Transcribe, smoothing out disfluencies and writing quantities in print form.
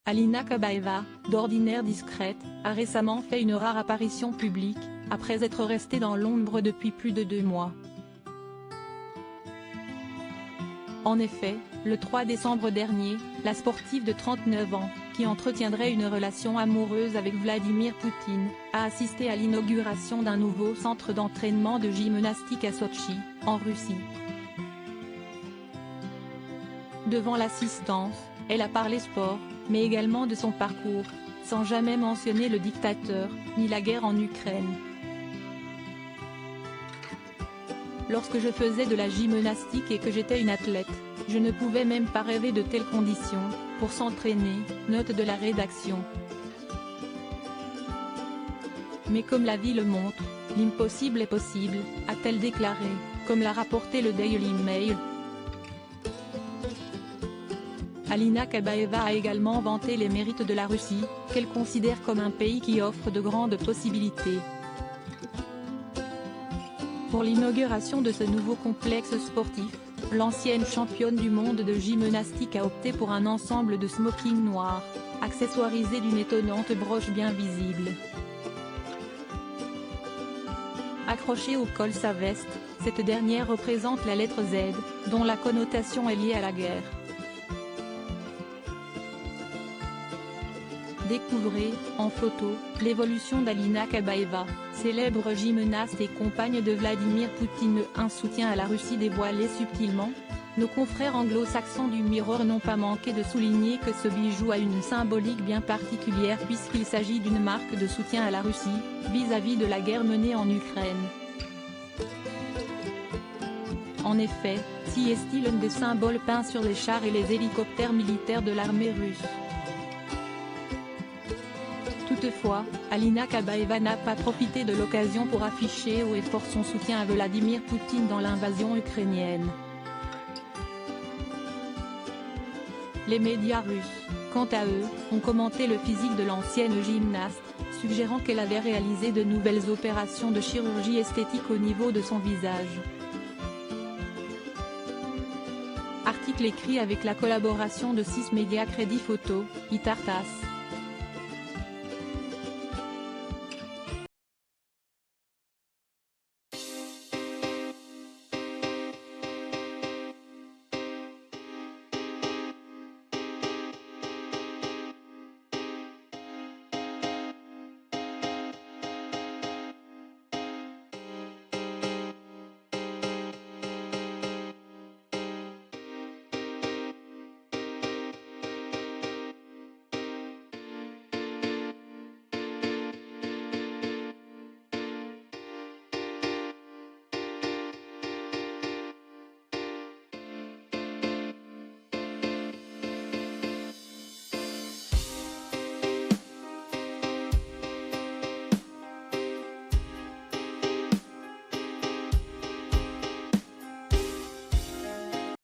Alina Kabaeva, d'ordinaire discrète, a récemment fait une rare apparition publique, après être restée dans l'ombre depuis plus de 2 mois. En effet, le 3 décembre dernier, la sportive de 39 ans, qui entretiendrait une relation amoureuse avec Vladimir Poutine, a assisté à l'inauguration d'un nouveau centre d'entraînement de gymnastique à Sotchi, en Russie. Devant l'assistance, elle a parlé sport, mais également de son parcours, sans jamais mentionner le dictateur, ni la guerre en Ukraine. Lorsque je faisais de la gymnastique et que j'étais une athlète, je ne pouvais même pas rêver de telles conditions, pour s'entraîner, note de la rédaction. Mais comme la vie le montre, l'impossible est possible, a-t-elle déclaré, comme l'a rapporté le Daily Mail. Alina Kabaeva a également vanté les mérites de la Russie, qu'elle considère comme un pays qui offre de grandes possibilités. Pour l'inauguration de ce nouveau complexe sportif, l'ancienne championne du monde de gymnastique a opté pour un ensemble de smoking noir, accessoirisé d'une étonnante broche bien visible. Accrochée au col sa veste, cette dernière représente la lettre Z, dont la connotation est liée à la guerre. Découvrez, en photo, l'évolution d'Alina Kabaeva, célèbre gymnaste et compagne de Vladimir Poutine. Un soutien à la Russie dévoilé subtilement. Nos confrères anglo-saxons du Mirror n'ont pas manqué de souligner que ce bijou a une symbolique bien particulière puisqu'il s'agit d'une marque de soutien à la Russie, vis-à-vis de la guerre menée en Ukraine. En effet, ci est l'un des symboles peints sur les chars et les hélicoptères militaires de l'armée russe. Toutefois, Alina Kabaeva n'a pas profité de l'occasion pour afficher haut et fort son soutien à Vladimir Poutine dans l'invasion ukrainienne. Les médias russes, quant à eux, ont commenté le physique de l'ancienne gymnaste, suggérant qu'elle avait réalisé de nouvelles opérations de chirurgie esthétique au niveau de son visage. Article écrit avec la collaboration de 6 médias Crédit Photo, Itartas.